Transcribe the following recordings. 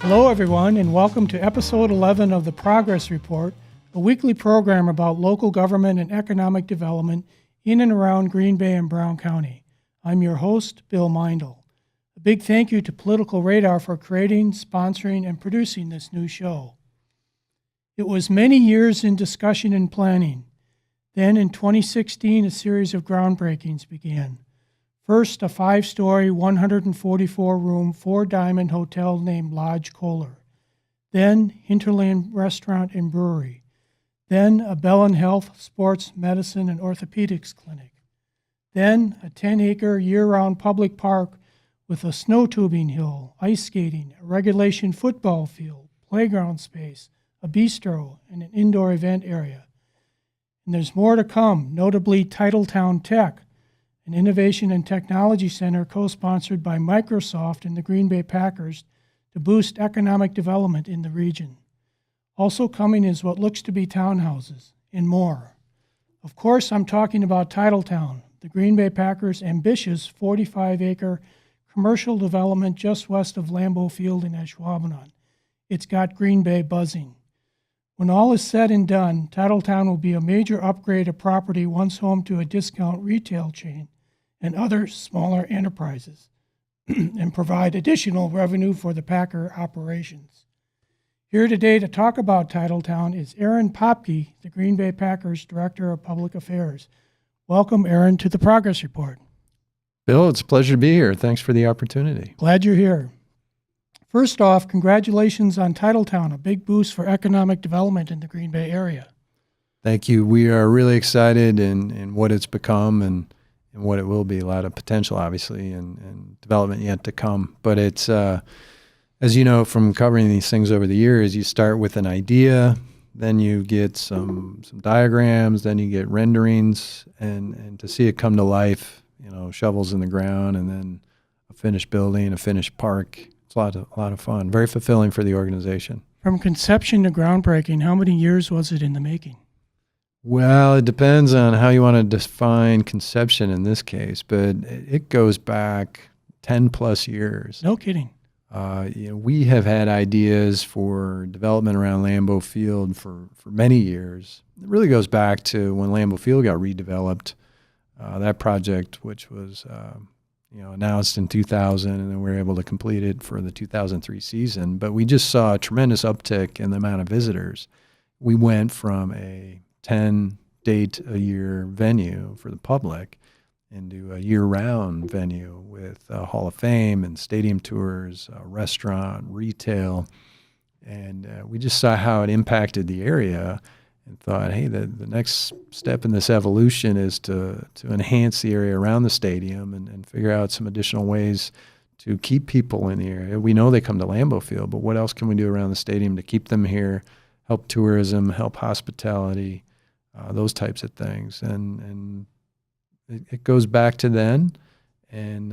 Hello, everyone, and welcome to episode 11 of the Progress Report, a weekly program about local government and economic development in and around Green Bay and Brown County. I'm your host, Bill Meindl. A big thank you to Political Radar for creating, sponsoring, and producing this new show. It was many years in discussion and planning. Then in 2016, a series of groundbreakings began. First, a 5-story, 144-room, four-diamond hotel named Lodge Kohler. Then, Hinterland Restaurant and Brewery. Then, a Bellin Health, Sports, Medicine, and Orthopedics Clinic. Then, a 10-acre year-round public park with a snow tubing hill, ice skating, a regulation football field, playground space, a bistro, and an indoor event area. And there's more to come, notably Titletown Tech, an innovation and technology center co-sponsored by Microsoft and the Green Bay Packers to boost economic development in the region. Also coming is what looks to be townhouses and more. Of course, I'm talking about Tittletown, the Green Bay Packers' ambitious 45-acre commercial development just west of Lambeau Field in Ashwaubenon. It's got Green Bay buzzing. When all is said and done, Titletown will be a major upgrade of property once home to a discount retail chain and other smaller enterprises, and provide additional revenue for the Packer operations. Here today to talk about Titletown is Aaron Popkey, the Green Bay Packers Director of Public Affairs. Welcome, Aaron, to the Progress Report. Bill, it's a pleasure to be here. Thanks for the opportunity. Glad you're here. First off, congratulations on Titletown, a big boost for economic development in the Green Bay area. Thank you. We are really excited in what it's become and what it will be. A lot of potential, obviously, and development yet to come. But it's, as you know from covering these things over the years, you start with an idea, then you get some diagrams, then you get renderings, and to see it come to life, shovels in the ground, and then a finished building, a finished park. It's a lot of fun. Very fulfilling for the organization. From conception to groundbreaking, how many years was it in the making? Well, it depends on how you want to define conception in this case, but it goes back 10 plus years. No kidding. We have had ideas for development around Lambeau Field for many years. It really goes back to when Lambeau Field got redeveloped. That project, which was announced in 2000, and then we were able to complete it for the 2003 season. But we just saw a tremendous uptick in the amount of visitors. We went from a 10-date-a-year venue for the public into a year-round venue with a Hall of Fame and stadium tours, a restaurant, retail. And we just saw how it impacted the area and thought, hey, the next step in this evolution is to enhance the area around the stadium and figure out some additional ways to keep people in the area. We know they come to Lambeau Field, but what else can we do around the stadium to keep them here, help tourism, help hospitality, those types of things. And it goes back to then, and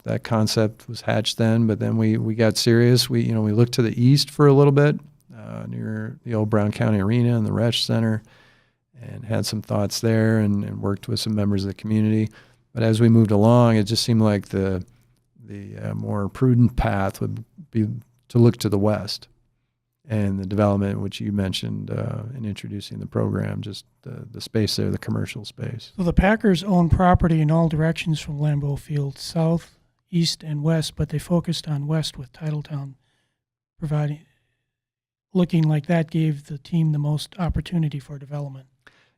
that concept was hatched then, but then we got serious. We looked to the east for a little bit, near the old Brown County Arena and the Resch Center, and had some thoughts there and worked with some members of the community. But as we moved along, it just seemed like the more prudent path would be to look to the west. And the development, which you mentioned in introducing the program, just the space there, the commercial space. So the Packers own property in all directions from Lambeau Field, south, east, and west, but they focused on west with Titletown, looking like that gave the team the most opportunity for development.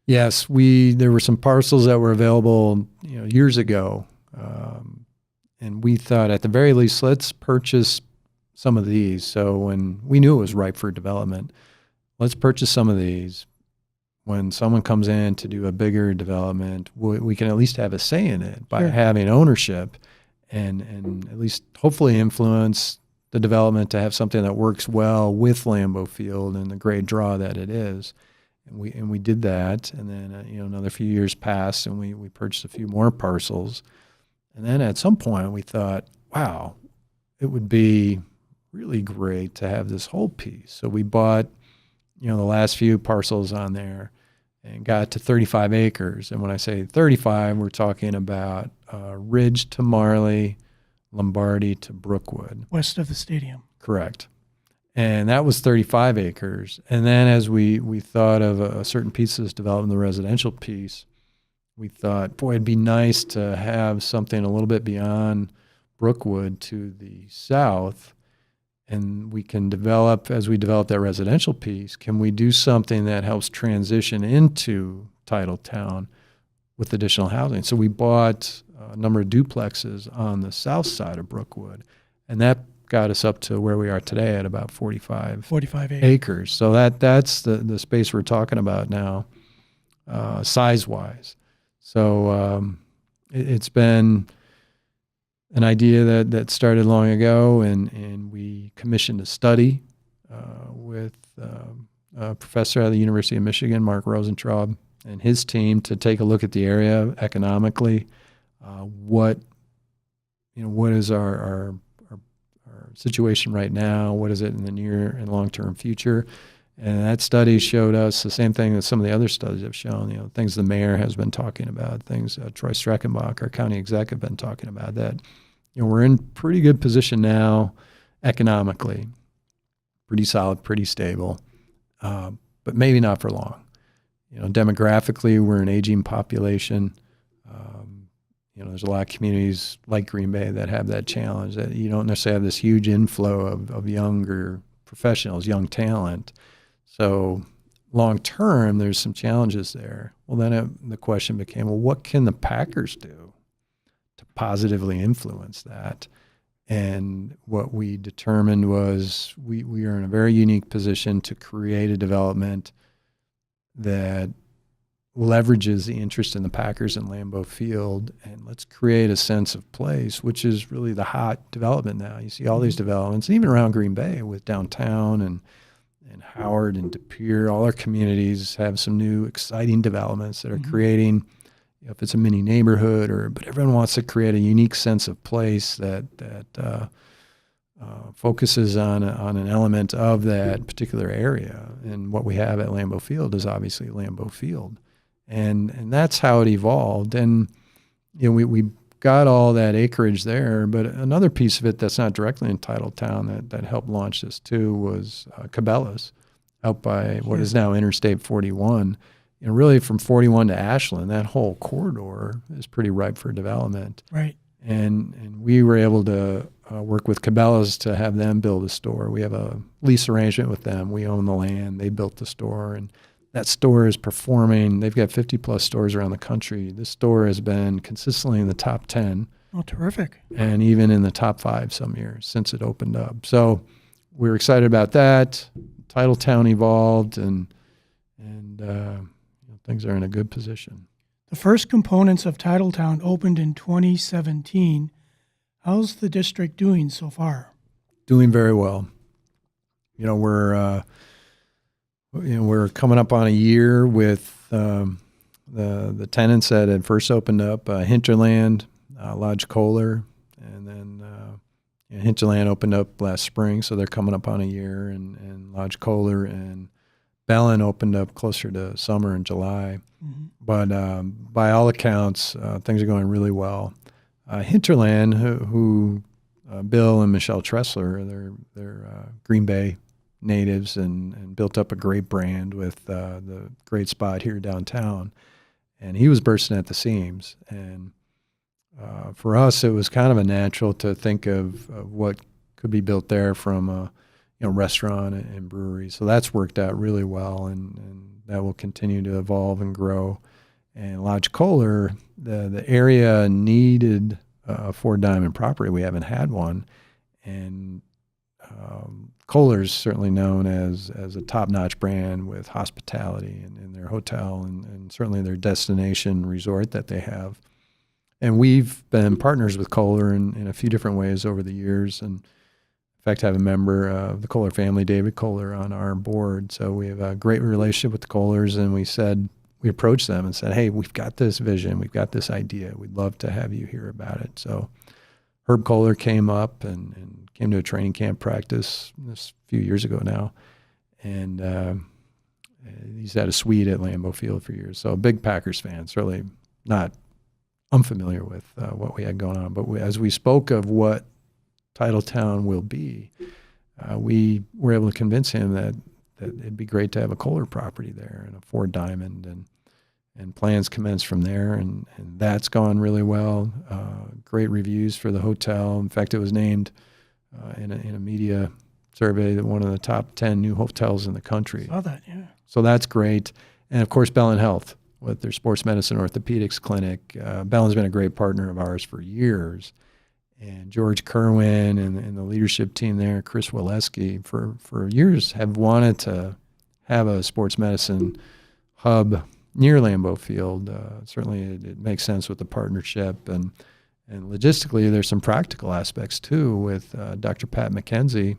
Yes, there were some parcels that were available years ago, and we thought at the very least, let's purchase some of these. So when we knew it was ripe for development, let's purchase some of these. When someone comes in to do a bigger development, we can at least have a say in it by having ownership and at least hopefully influence the development to have something that works well with Lambeau Field and the great draw that it is. And we did that. And then, another few years passed and we purchased a few more parcels. And then at some point we thought, wow, it would be really great to have this whole piece. So we bought, the last few parcels on there and got to 35 acres. And when I say 35, we're talking about Ridge to Marley, Lombardy to Brookwood. West of the stadium. Correct. And that was 35 acres. And then as we thought of a certain piece of this development, the residential piece, we thought, boy, it'd be nice to have something a little bit beyond Brookwood to the south. And we can develop, as we develop that residential piece, can we do something that helps transition into Titletown with additional housing? So we bought a number of duplexes on the south side of Brookwood, and that got us up to where we are today at about 45 acres. So that's the space we're talking about now, size-wise. So it's been an idea that started long ago, and we commissioned a study with a professor at the University of Michigan, Mark Rosentraub, and his team to take a look at the area economically. What is our situation right now? What is it in the near and long-term future? And that study showed us the same thing that some of the other studies have shown, things the mayor has been talking about, things Troy Streckenbach, our county exec, have been talking about, that we're in pretty good position now economically, pretty solid, pretty stable, but maybe not for long. Demographically, we're an aging population. There's a lot of communities like Green Bay that have that challenge, that you don't necessarily have this huge inflow of younger professionals, young talent. So long term, there's some challenges there. Well, then the question became, well, what can the Packers do to positively influence that? And what we determined was we are in a very unique position to create a development that leverages the interest in the Packers in Lambeau Field, and let's create a sense of place, which is really the hot development now. You see all these developments, even around Green Bay with downtown and Howard and De Pere. All our communities have some new exciting developments that are creating, if it's a mini neighborhood, but everyone wants to create a unique sense of place that focuses on an element of that particular area. And what we have at Lambeau Field is obviously Lambeau Field. And that's how it evolved. And we got all that acreage there, but another piece of it that's not directly in Titletown that helped launch this too was Cabela's, out by what is now Interstate 41. Really from 41 to Ashland, that whole corridor is pretty ripe for development. Right. And we were able to work with Cabela's to have them build a store. We have a lease arrangement with them. We own the land. They built the store, and that store is performing. They've got 50-plus stores around the country. This store has been consistently in the top 10. Oh, terrific. And even in the top 5 some years since it opened up. So we're excited about that. Titletown evolved, and things are in a good position. The first components of Titletown opened in 2017. How's the district doing so far? Doing very well. We're coming up on a year with the tenants that had first opened up, Hinterland, Lodge Kohler, and then Hinterland opened up last spring, so they're coming up on a year, and Lodge Kohler and Bellin opened up closer to summer in July. Mm-hmm. But by all accounts, things are going really well. Hinterland, who Bill and Michelle Tressler, they're Green Bay natives and built up a great brand with the great spot here downtown. And he was bursting at the seams. And for us, it was kind of a natural to think of what could be built there from a restaurant and brewery. So that's worked out really well, and that will continue to evolve and grow. And Lodge Kohler, the area needed a Four Diamond property. We haven't had one. And Kohler's certainly known as a top-notch brand with hospitality in their hotel and certainly their destination resort that they have. And we've been partners with Kohler in a few different ways over the years. And in fact, I have a member of the Kohler family, David Kohler, on our board. So we have a great relationship with the Kohlers, and we approached them and said, hey, we've got this vision, we've got this idea, we'd love to have you hear about it. So Herb Kohler came up and came to a training camp practice this few years ago now, and he's had a suite at Lambeau Field for years. So a big Packers fan, certainly not unfamiliar with what we had going on. But as we spoke of what Titletown will be, we were able to convince him that it'd be great to have a Kohler property there and a Ford Diamond, and plans commenced from there, and that's gone really well. Great reviews for the hotel. In fact, it was named in a media survey that one of the top 10 new hotels in the country. Saw that, yeah. So that's great. And of course, Bellin Health with their sports medicine orthopedics clinic. Bellin's been a great partner of ours for years. And George Kerwin and the leadership team there, Chris Waleski, for years have wanted to have a sports medicine hub near Lambeau Field. Certainly it makes sense with the partnership. And logistically, there's some practical aspects too with Dr. Pat McKenzie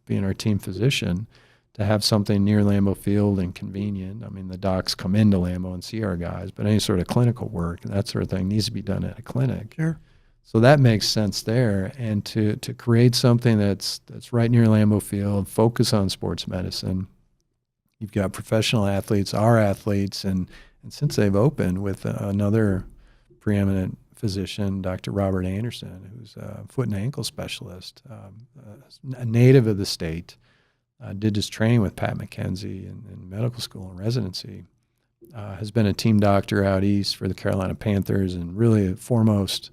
being our team physician, to have something near Lambeau Field and convenient. I mean, the docs come into Lambeau and see our guys, but any sort of clinical work and that sort of thing needs to be done at a clinic. Sure. So that makes sense there. And to create something that's right near Lambeau Field, focus on sports medicine. You've got professional athletes, our athletes, and since they've opened with another preeminent physician, Dr. Robert Anderson, who's a foot and ankle specialist, a native of the state, did his training with Pat McKenzie in medical school and residency, has been a team doctor out east for the Carolina Panthers, and really a foremost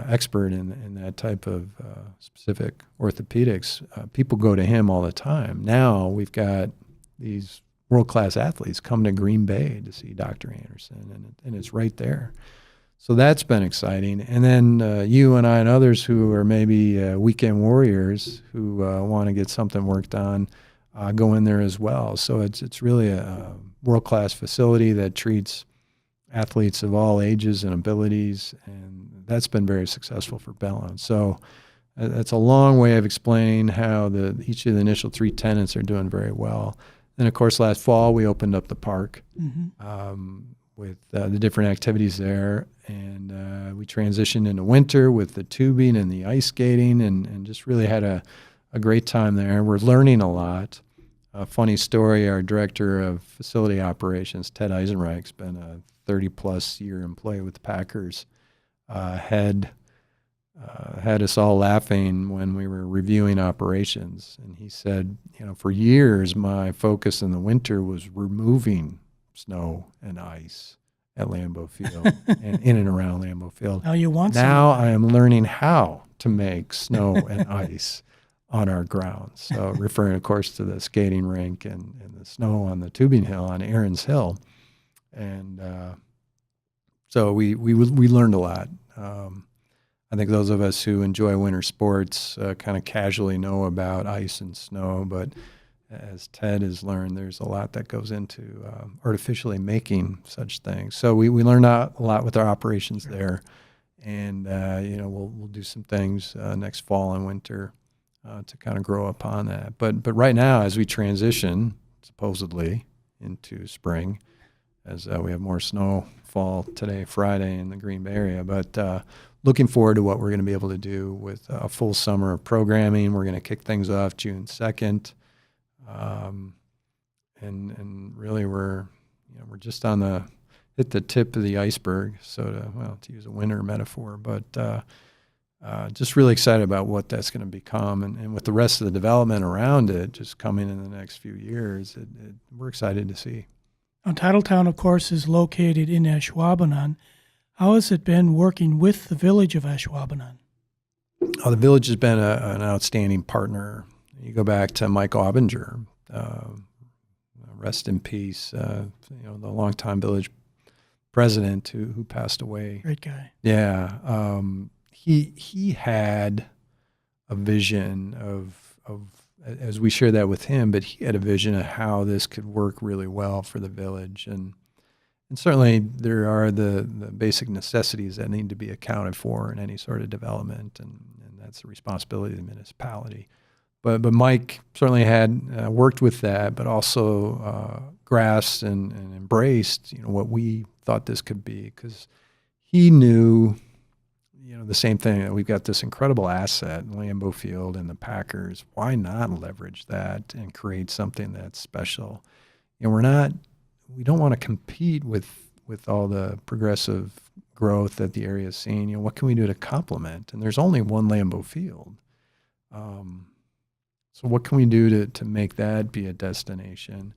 expert in that type of specific orthopedics. People go to him all the time. Now we've got these world-class athletes come to Green Bay to see Dr. Anderson, and it's right there. So that's been exciting. And then you and I and others who are maybe weekend warriors who want to get something worked on go in there as well. So it's really a world-class facility that treats athletes of all ages and abilities, and that's been very successful for Bellin. So that's a long way of explaining how each of the initial three tenants are doing very well. Then, of course, last fall we opened up the park with the different activities there, and we transitioned into winter with the tubing and the ice skating, and just really had a great time there. We're learning a lot. A funny story, our director of facility operations, Ted Eisenreich's been a 30-plus year employee with the Packers, had us all laughing when we were reviewing operations. And he said, for years, my focus in the winter was removing snow and ice at Lambeau Field and in and around Lambeau Field. Now you want Now I am learning how to make snow and ice on our grounds. So referring, of course, to the skating rink and the snow on the tubing hill on Aaron's Hill. And so we learned a lot. I think those of us who enjoy winter sports kind of casually know about ice and snow, but as Ted has learned, there's a lot that goes into artificially making such things. So we learned a lot with our operations there, and we'll do some things next fall and winter to kind of grow upon that. But right now, as we transition supposedly into spring, as we have more snowfall today, Friday in the Green Bay area, but looking forward to what we're going to be able to do with a full summer of programming. We're going to kick things off June 2nd. And really we're just hit the tip of the iceberg, so to use a winter metaphor, but just really excited about what that's going to become, and with the rest of the development around it just coming in the next few years, we're excited to see. Now, Tittletown, of course, is located in Ashwaubenon. How has it been working with the village of Ashwaubenon? The village has been an outstanding partner. You go back to Mike Aubinger, rest in peace, the longtime village president who passed away. Great guy. Yeah. He had a vision of as we share that with him, but he had a vision of how this could work really well for the village. And certainly there are the basic necessities that need to be accounted for in any sort of development, and that's the responsibility of the municipality. But Mike certainly had worked with that, but also grasped and embraced what we thought this could be, because he knew the same thing, that we've got this incredible asset in Lambeau Field and the Packers. Why not leverage that and create something that's special? We don't want to compete with all the progressive growth that the area is seeing. What can we do to complement? And there's only one Lambeau Field. So what can we do to make that be a destination?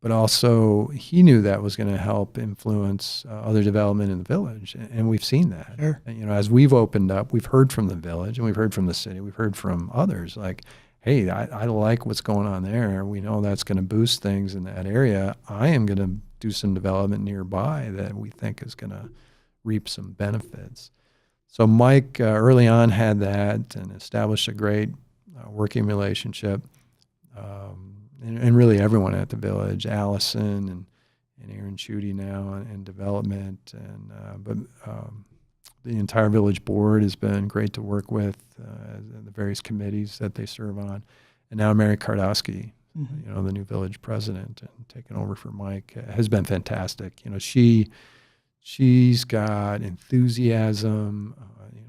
But also, he knew that was going to help influence other development in the village, and we've seen that. Sure. And, as we've opened up, we've heard from the village, and we've heard from the city, we've heard from others. Like, hey, I like what's going on there. We know that's going to boost things in that area. I am going to do some development nearby that we think is going to reap some benefits. So Mike early on had that and established a great working relationship. And really everyone at the village, Allison and Aaron Schutte now in development, but the entire village board has been great to work with, the various committees that they serve on, and now Mary Kardowski, the new village president, and taking over for Mike has been fantastic. She's got enthusiasm.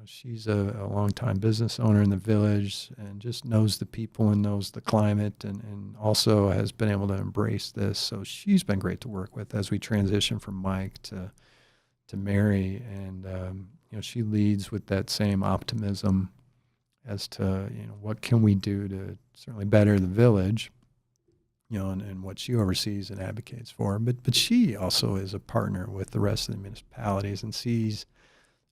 She's a longtime business owner in the village and just knows the people and knows the climate, and also has been able to embrace this. So she's been great to work with as we transition from Mike to Mary. And, she leads with that same optimism as to, what can we do to certainly better the village, and what she oversees and advocates for. But she also is a partner with the rest of the municipalities and sees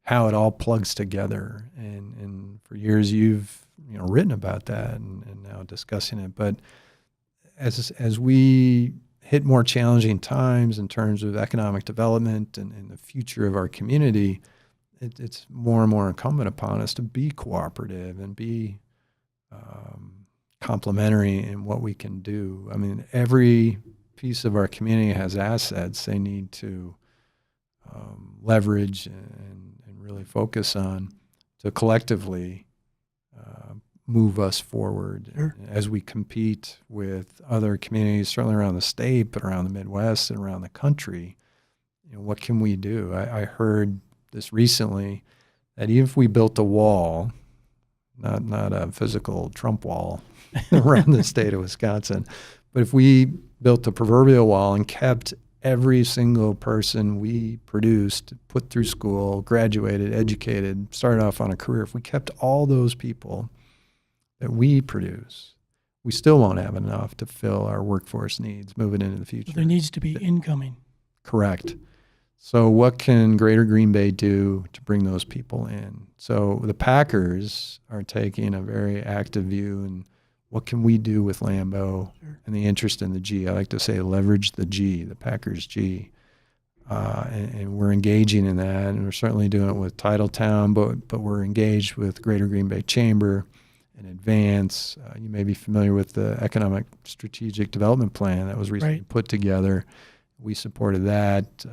how it all plugs together. And for years you've written about that and now discussing it. But as we hit more challenging times in terms of economic development and the future of our community, it's more and more incumbent upon us to be cooperative and be complementary in what we can do. I mean, every piece of our community has assets they need to leverage and really focus on to collectively move us forward. Sure. As we compete with other communities, certainly around the state, but around the Midwest and around the country. What can we do? I heard this recently that even if we built a wall, not a physical Trump wall around the state of Wisconsin, but if we built a proverbial wall and kept every single person we produced, put through school, graduated, educated, started off on a career, if we kept all those people that we produce, we still won't have enough to fill our workforce needs moving into the future. So there needs to be incoming. Correct. So what can Greater Green Bay do to bring those people in? So the Packers are taking a very active view in what can we do with Lambeau and the interest in the G. I like to say leverage the G, the Packers G. And we're engaging in that, and we're certainly doing it with Tittletown, but we're engaged with Greater Green Bay Chamber in advance. You may be familiar with the Economic Strategic Development Plan that was recently put together. We supported that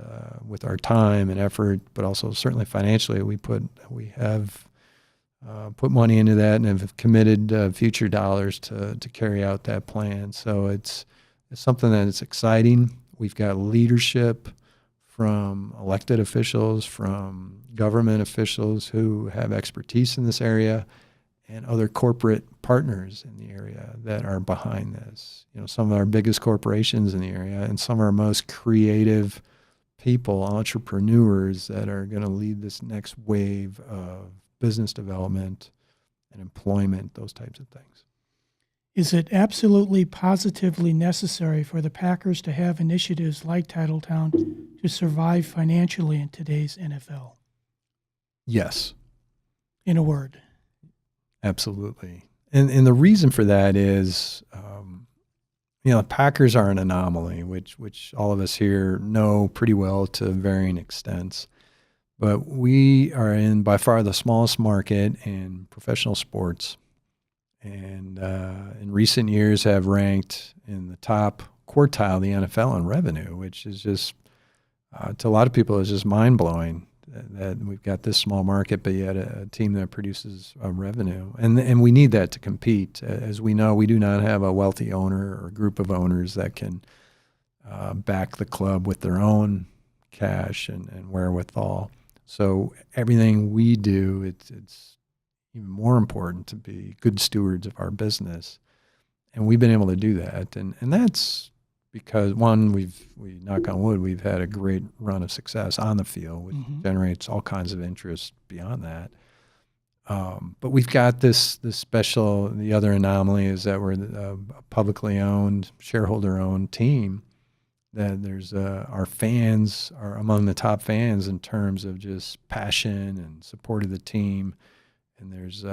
with our time and effort, but also certainly financially. We have put money into that and have committed future dollars to carry out that plan. So it's something that is exciting. We've got leadership from elected officials, from government officials who have expertise in this area, and other corporate partners in the area that are behind this. Some of our biggest corporations in the area and some of our most creative people, entrepreneurs that are going to lead this next wave of business development and employment, those types of things. Is it absolutely positively necessary for the Packers to have initiatives like Titletown to survive financially in today's NFL? Yes. In a word. Absolutely. And the reason for that is, the Packers are an anomaly, which all of us here know pretty well to varying extents. But we are in by far the smallest market in professional sports, and in recent years have ranked in the top quartile of the NFL in revenue, which is just, to a lot of people, is just mind-blowing that we've got this small market, but yet a team that produces revenue. And we need that to compete. As we know, we do not have a wealthy owner or group of owners that can back the club with their own cash and wherewithal. So everything we do, it's even more important to be good stewards of our business. And we've been able to do that. And that's because, one, we knock on wood, we've had a great run of success on the field, which generates all kinds of interest beyond that. But we've got this special. The other anomaly is that we're a publicly owned, shareholder-owned team. That there's our fans are among the top fans in terms of just passion and support of the team. And there's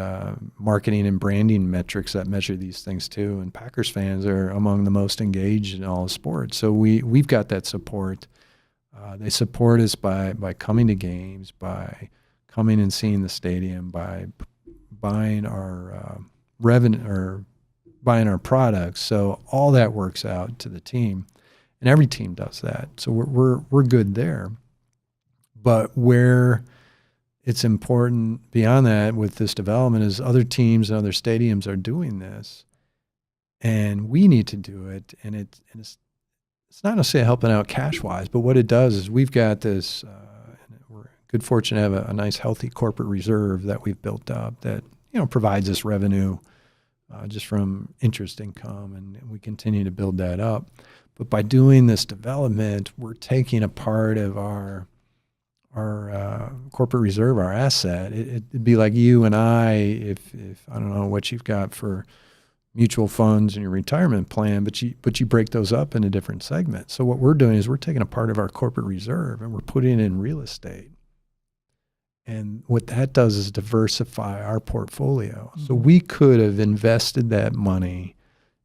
marketing and branding metrics that measure these things too. And Packers fans are among the most engaged in all of sports. So we've got that support. They support us by coming to games, by coming and seeing the stadium, by buying our revenue or buying our products. So all that works out to the team, and every team does that. So we're good there. But where it's important beyond that with this development is other teams and other stadiums are doing this, and we need to do it. And it's not necessarily helping out cash wise, but what it does is we've got this. We're good fortune to have a nice, healthy corporate reserve that we've built up that provides us revenue just from interest income, and we continue to build that up. But by doing this development, we're taking a part of our corporate reserve, our asset. It'd be like you and I, if I don't know what you've got for mutual funds in your retirement plan, but you break those up into different segments. So what we're doing is we're taking a part of our corporate reserve and we're putting it in real estate. And what that does is diversify our portfolio. Mm-hmm. So we could have invested that money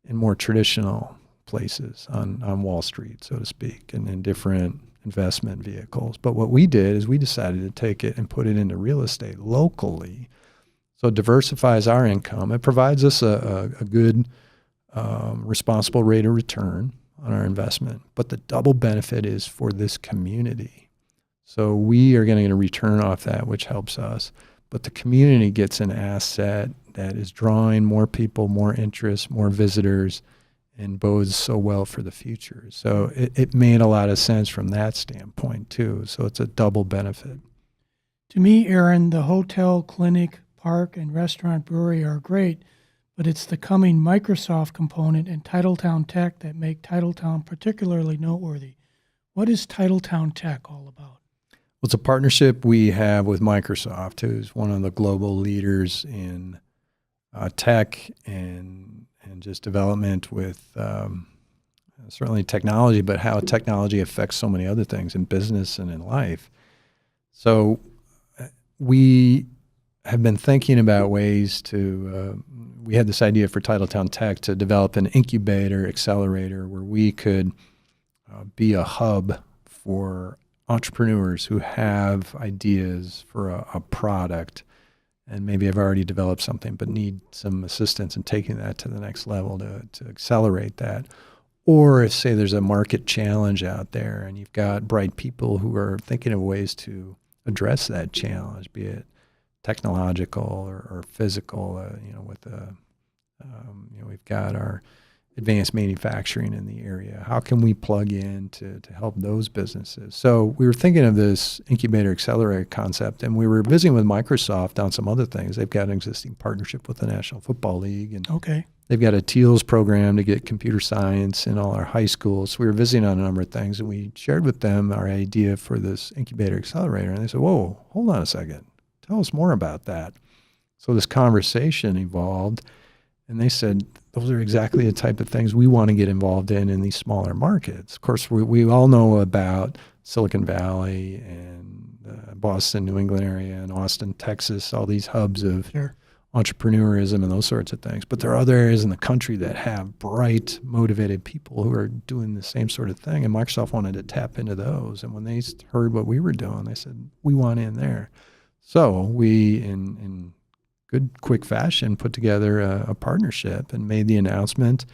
in more traditional places on Wall Street, so to speak, and in different investment vehicles. But what we did is we decided to take it and put it into real estate locally. So it diversifies our income. It provides us a good, responsible rate of return on our investment. But the double benefit is for this community. So we are going to get a return off that, which helps us. But the community gets an asset that is drawing more people, more interest, more visitors, and bodes so well for the future. So it made a lot of sense from that standpoint too. So it's a double benefit. To me, Aaron, the hotel, clinic, park, and restaurant brewery are great, but it's the coming Microsoft component and Titletown Tech that make Titletown particularly noteworthy. What is Titletown Tech all about? Well, it's a partnership we have with Microsoft, who's one of the global leaders in tech and just development with certainly technology, but how technology affects so many other things in business and in life. So we have been thinking about ways to, we had this idea for Titletown Tech to develop an incubator, accelerator, where we could be a hub for entrepreneurs who have ideas for a product and maybe have already developed something but need some assistance in taking that to the next level to accelerate that. Or if, say, there's a market challenge out there and you've got bright people who are thinking of ways to address that challenge, be it technological or physical, we've got our advanced manufacturing in the area. How can we plug in to help those businesses? So we were thinking of this incubator accelerator concept, and we were visiting with Microsoft on some other things. They've got an existing partnership with the National Football League, and they've got a TEALS program to get computer science in all our high schools. So we were visiting on a number of things, and we shared with them our idea for this incubator accelerator. And they said, whoa, hold on a second. Tell us more about that. So this conversation evolved, and they said, those are exactly the type of things we want to get involved in these smaller markets. Of course, we all know about Silicon Valley and Boston, New England area, and Austin, Texas, all these hubs of entrepreneurism and those sorts of things. But there are other areas in the country that have bright, motivated people who are doing the same sort of thing, and Microsoft wanted to tap into those. And when they heard what we were doing, they said, we want in there. So we, in good, quick fashion, put together a partnership and made the announcement.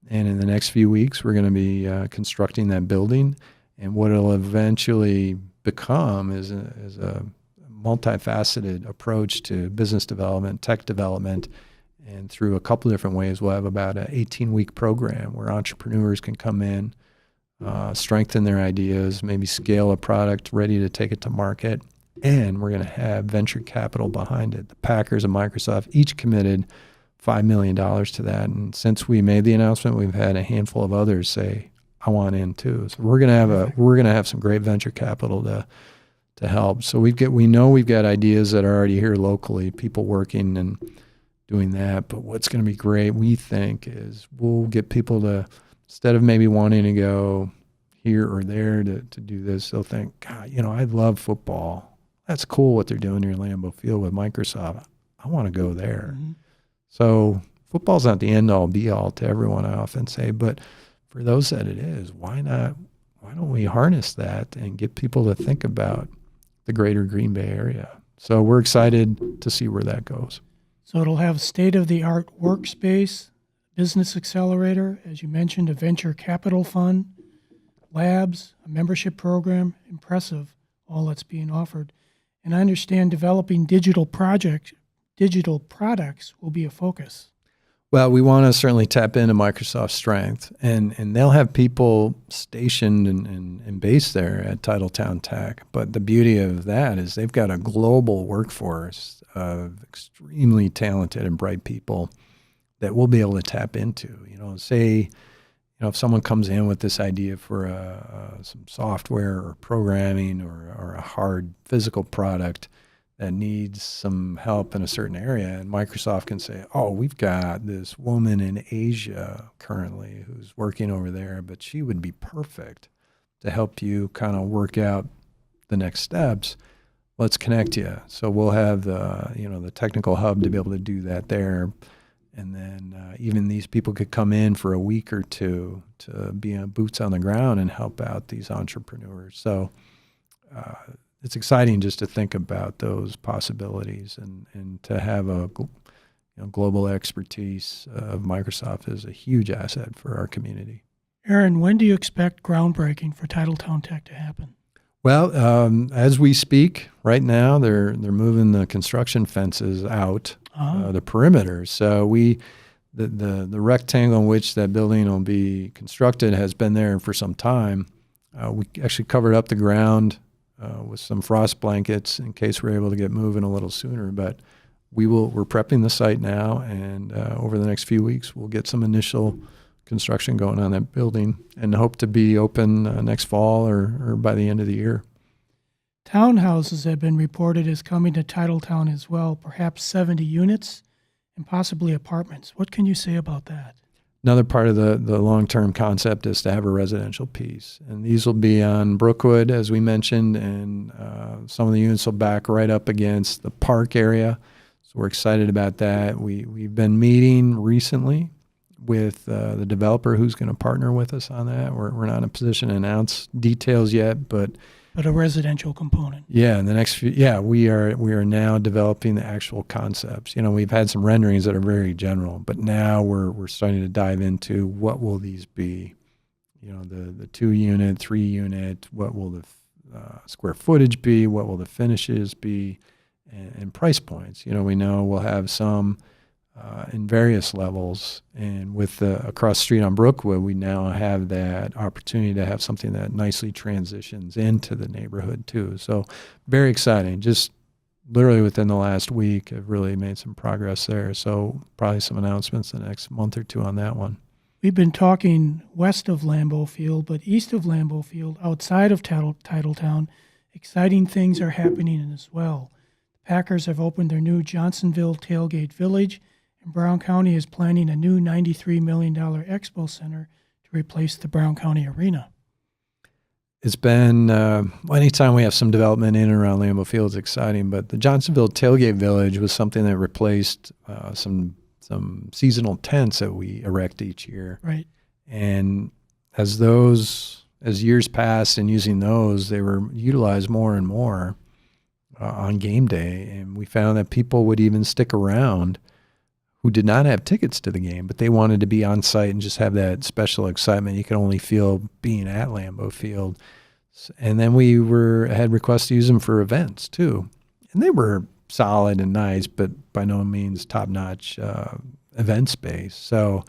And in the next few weeks, we're going to be constructing that building. And what it'll eventually become is a multifaceted approach to business development, tech development. And through a couple of different ways, we'll have about an 18-week program where entrepreneurs can come in, strengthen their ideas, maybe scale a product ready to take it to market. And we're going to have venture capital behind it. The Packers and Microsoft each committed $5 million to that. And since we made the announcement, we've had a handful of others say, I want in too. So we're going to have some great venture capital to help. So we know we've got ideas that are already here locally, people working and doing that. But what's going to be great, we think, is we'll get people to, instead of maybe wanting to go here or there to do this, they'll think, God, I love football. That's cool what they're doing here in Lambeau Field with Microsoft. I want to go there. Mm-hmm. So football's not the end all be all to everyone, I often say, but for those that it is, why not? Why don't we harness that and get people to think about the greater Green Bay area? So we're excited to see where that goes. So it'll have state-of-the-art workspace, business accelerator, as you mentioned, a venture capital fund, labs, a membership program. Impressive, all that's being offered. And I understand developing digital products will be a focus. Well, we want to certainly tap into Microsoft's strength, and they'll have people stationed and based there at Titletown Tech. But the beauty of that is they've got a global workforce of extremely talented and bright people that we'll be able to tap into. Say, if someone comes in with this idea for some software or programming or a hard physical product that needs some help in a certain area, and Microsoft can say, oh, we've got this woman in Asia currently who's working over there, but she would be perfect to help you kind of work out the next steps. Let's connect you. So we'll have the technical hub to be able to do that there. And then even these people could come in for a week or two to be boots on the ground and help out these entrepreneurs. So it's exciting just to think about those possibilities, and to have a global expertise of Microsoft is a huge asset for our community. Aaron, when do you expect groundbreaking for Titletown Tech to happen? Well, as we speak right now, they're moving the construction fences out, the perimeter. So the rectangle in which that building will be constructed has been there for some time. We actually covered up the ground with some frost blankets in case we're able to get moving a little sooner. But we're prepping the site now, and over the next few weeks, we'll get some initial construction going on that building and hope to be open next fall or by the end of the year. Townhouses have been reported as coming to Titletown as well, perhaps 70 units and possibly apartments. What can you say about that? Another part of the long-term concept is to have a residential piece. And these will be on Brookwood, as we mentioned, and some of the units will back right up against the park area. So we're excited about that. We've been meeting recently with the developer who's going to partner with us on that. We're not in a position to announce details yet, but a residential component. Yeah, in the next few, we are now developing the actual concepts. We've had some renderings that are very general, but now we're starting to dive into what will these be. The 2-unit, 3-unit. What will the square footage be? What will the finishes be? And price points. We know we'll have some in various levels, and with across the street on Brookwood, we now have that opportunity to have something that nicely transitions into the neighborhood too. So very exciting. Just literally within the last week, I've really made some progress there. So probably some announcements the next month or two on that one. We've been talking west of Lambeau Field, but east of Lambeau Field, outside of Titletown, exciting things are happening as well. The Packers have opened their new Johnsonville Tailgate Village, and Brown County is planning a new $93 million expo center to replace the Brown County Arena. It's been, anytime we have some development in and around Lambeau Field, it's exciting, but the Johnsonville Tailgate Village was something that replaced some seasonal tents that we erect each year. Right. And as years passed and using those, they were utilized more and more on game day, and we found that people would even stick around who did not have tickets to the game, but they wanted to be on site and just have that special excitement you can only feel being at Lambeau Field. And then we had requests to use them for events too. And they were solid and nice, but by no means top-notch event space. So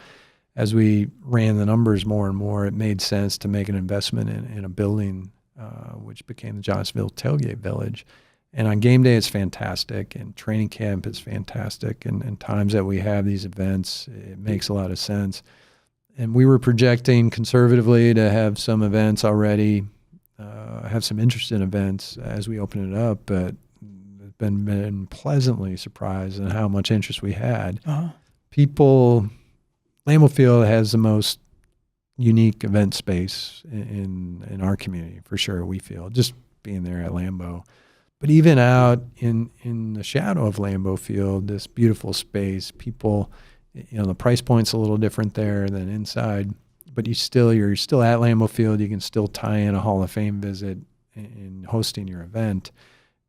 as we ran the numbers more and more, it made sense to make an investment in a building, which became the Johnsonville Tailgate Village. And on game day, it's fantastic, and training camp is fantastic, and times that we have these events, it makes a lot of sense. And we were projecting conservatively to have some events already have some interesting events as we open it up, but been pleasantly surprised at how much interest we had. People, Lambeau Field has the most unique event space in our community, for sure, we feel, just being there at Lambeau. But even out in the shadow of Lambeau Field, this beautiful space, people, the price point's a little different there than inside, but you're still at Lambeau Field. You can still tie in a Hall of Fame visit in hosting your event,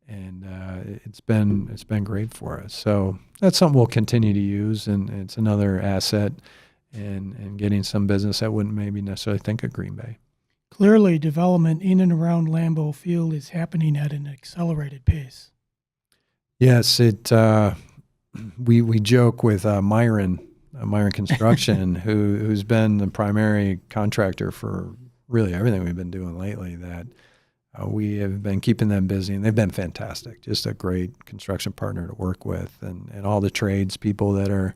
and it's been great for us. So that's something we'll continue to use, and it's another asset and getting some business that wouldn't maybe necessarily think of Green Bay. Clearly, development in and around Lambeau Field is happening at an accelerated pace. Yes, we joke with Myron Construction, who's been the primary contractor for really everything we've been doing lately, that we have been keeping them busy, and they've been fantastic. Just a great construction partner to work with, and all the trades people that are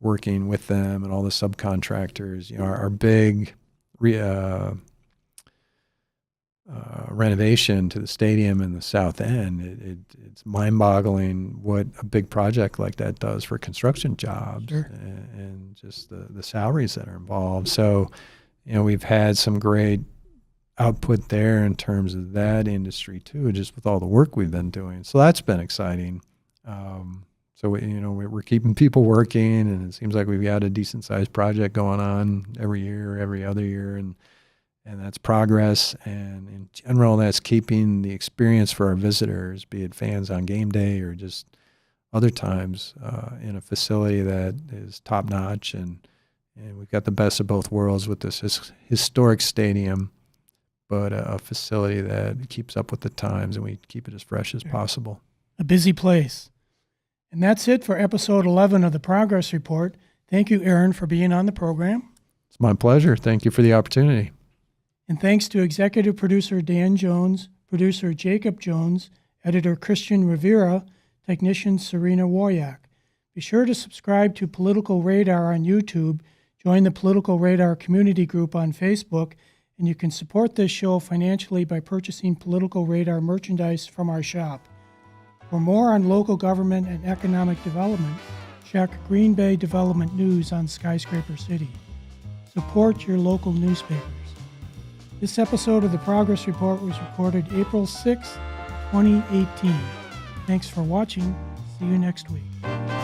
working with them and all the subcontractors. Our big renovation to the stadium in the south end, it's mind-boggling what a big project like that does for construction jobs. Sure. and just the salaries that are involved. So, we've had some great output there in terms of that industry too, just with all the work we've been doing. So that's been exciting. So we're keeping people working, and it seems like we've got a decent sized project going on every year, every other year, and that's progress. And in general, that's keeping the experience for our visitors, be it fans on game day or just other times, in a facility that is top notch. And we've got the best of both worlds with this historic stadium, but a facility that keeps up with the times, and we keep it as fresh as possible. A busy place. And that's it for episode 11 of the Progress Report. Thank you, Aaron, for being on the program. It's my pleasure. Thank you for the opportunity. And thanks to executive producer Dan Jones, producer Jacob Jones, editor Christian Rivera, technician Serena Waryak. Be sure to subscribe to Political Radar on YouTube, join the Political Radar community group on Facebook, and you can support this show financially by purchasing Political Radar merchandise from our shop. For more on local government and economic development, check Green Bay Development News on Skyscraper City. Support your local newspapers. This episode of the Progress Report was recorded April 6, 2018. Thanks for watching. See you next week.